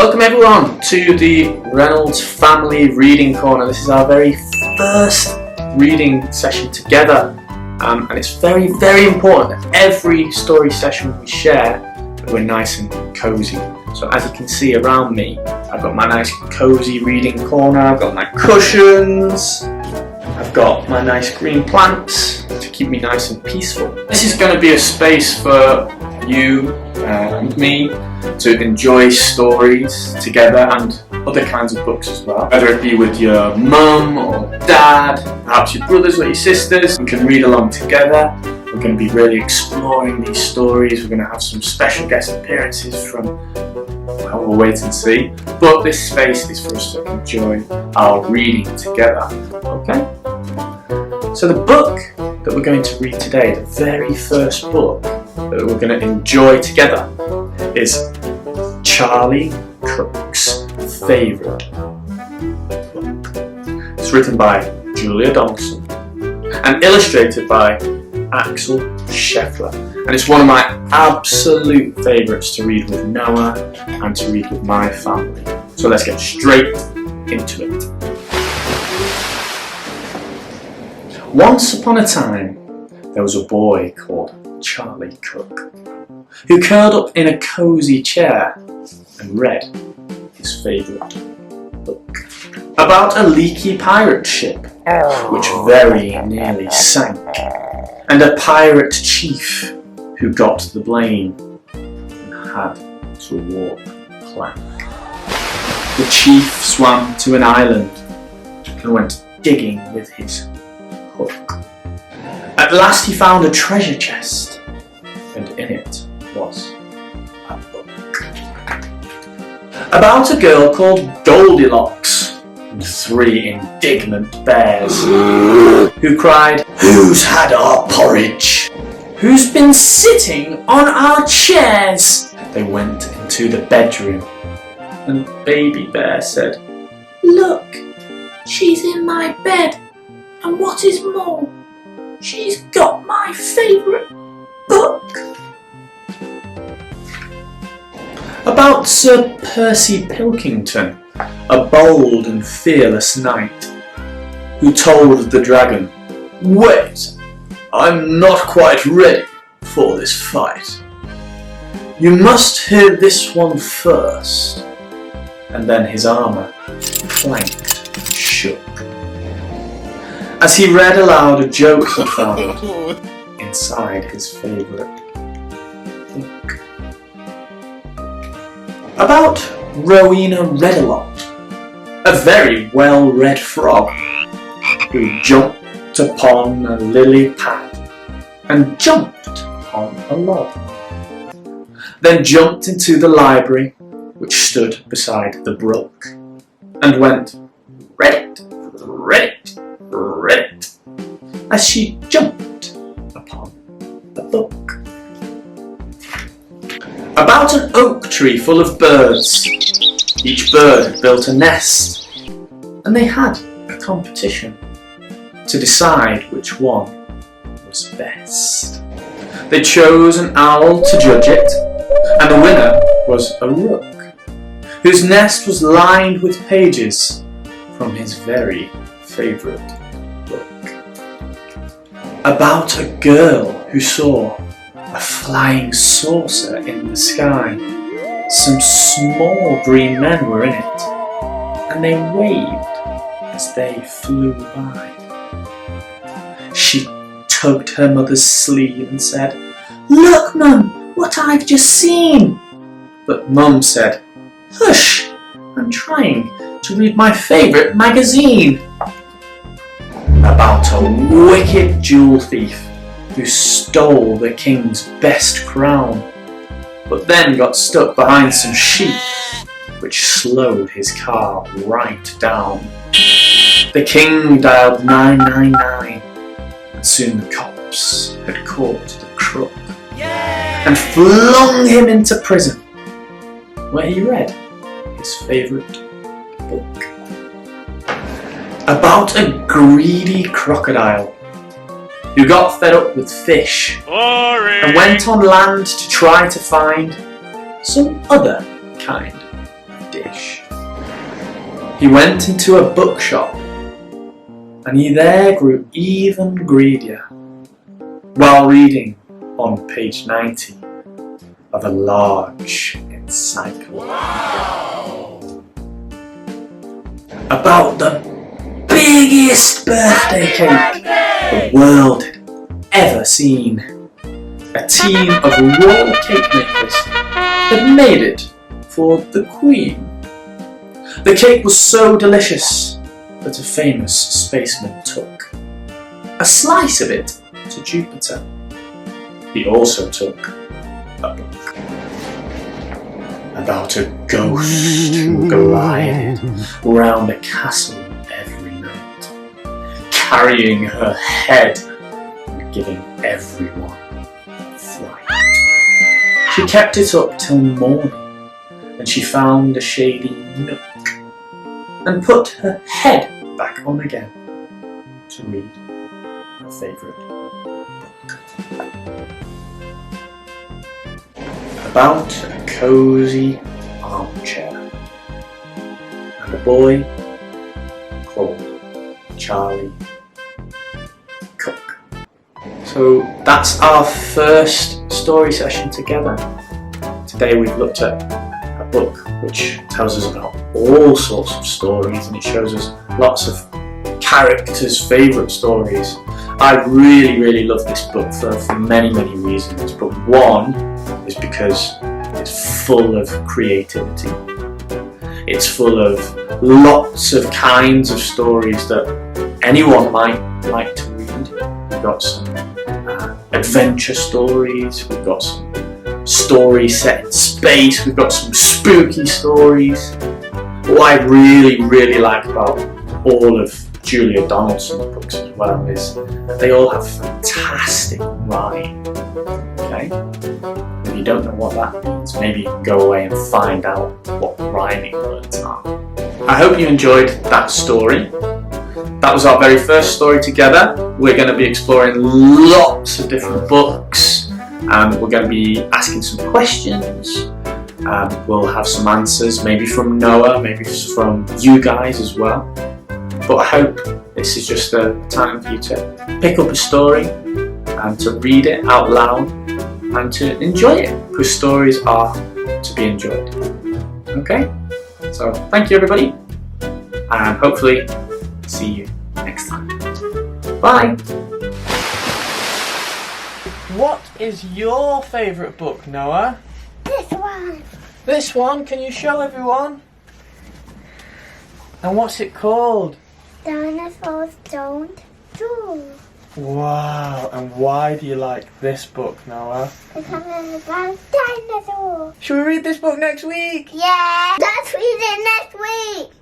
Welcome everyone to the Reynolds Family Reading Corner. This is our very first reading session together, and it's very, very important that every story session we share that we're nice and cozy. So as you can see around me, I've got my nice cozy reading corner, I've got my cushions, I've got my nice green plants to keep me nice and peaceful. This is going to be a space for you and me to enjoy stories together and other kinds of books as well. Whether it be with your mum or dad, perhaps your brothers or your sisters, we can read along together. We're going to be really exploring these stories. We're going to have some special guest appearances from, well, we'll wait and see. But this space is for us to enjoy our reading together. Okay? So the book that we're going to read today, the very first book that we're going to enjoy together, is Charlie Cook's favourite book. It's written by Julia Donaldson and illustrated by Axel Scheffler, and it's one of my absolute favourites to read with Noah and to read with my family. So let's get straight into it. Once upon a time, there was a boy called Charlie Cook, who curled up in a cosy chair and read his favourite book about a leaky pirate ship which very nearly sank, and a pirate chief who got the blame and had to walk plank. The chief swam to an island and went digging with his hook. At last he found a treasure chest, and in it was a book about a girl called Goldilocks and 3 indignant bears who cried, "Who's had our porridge? Who's been sitting on our chairs?" They went into the bedroom, and Baby Bear said, "Look, she's in my bed, and what is more, she's got my favourite book." About Sir Percy Pilkington, a bold and fearless knight, who told the dragon, "Wait, I'm not quite ready for this fight. You must hear this one first." And then his armour clanked and shook as he read aloud a joke he found inside his favourite book. About Rowena Redalot, a very well-read frog who jumped upon a lily pad and jumped upon a log, then jumped into the library which stood beside the brook and went, "Read it, read it, read it," as she jumped upon the book. About an oak tree full of birds. Each bird had built a nest, and they had a competition to decide which one was best. They chose an owl to judge it, and the winner was a rook, whose nest was lined with pages from his very favourite book. About a girl who saw a flying saucer in the sky. Some small green men were in it, and they waved as they flew by. She tugged her mother's sleeve and said, "Look, Mum, what I've just seen." But Mum said, "Hush, I'm trying to read my favourite magazine." About a wicked jewel thief who stole the king's best crown, but then got stuck behind some sheep, which slowed his car right down. The king dialed 999, and soon the cops had caught the crook and flung him into prison, where he read his favourite book. About a greedy crocodile who got fed up with fish and went on land to try to find some other kind of dish. wish. He went into a bookshop, and he there grew even greedier while reading on page 90 of a large encyclopedia about the biggest birthday cake the world had ever seen. A team of royal cake makers had made it for the Queen. The cake was so delicious that a famous spaceman took a slice of it to Jupiter. He also took a book about a ghost who glided round a castle every night, carrying her head and giving everyone fright. She kept it up till morning, and she found a shady nook and put her head back on again to read her favourite book. About a cosy armchair and a boy called Charlie Cook. So that's our first story session together. Today we've looked at a book which tells us about all sorts of stories, and it shows us lots of characters' favourite stories. I really love this book for many reasons, but one is because it's full of creativity. It's full of lots of kinds of stories that anyone might like to read. We've got some adventure stories, we've got some stories set in space, we've got some spooky stories. What I really like about all of Julia Donaldson's books as well is that they all have fantastic rhyme. Okay? If you don't know what that means, maybe you can go away and find out what rhyming words are. I hope you enjoyed that story. That was our very first story together. We're going to be exploring lots of different books. We're going to be asking some questions. We'll have some answers, maybe from Noah, maybe from you guys as well. But I hope this is just a time for you to pick up a story and to read it out loud and to enjoy it, because stories are to be enjoyed. Okay? So thank you everybody, and hopefully see you next time. Bye! What is your favourite book, Noah? This one. This one? Can you show everyone? And what's it called? Dinosaurs don't do. Wow, and why do you like this book, Noah? Because it's about dinosaurs. Should we read this book next week? Yeah. Let's read it next week.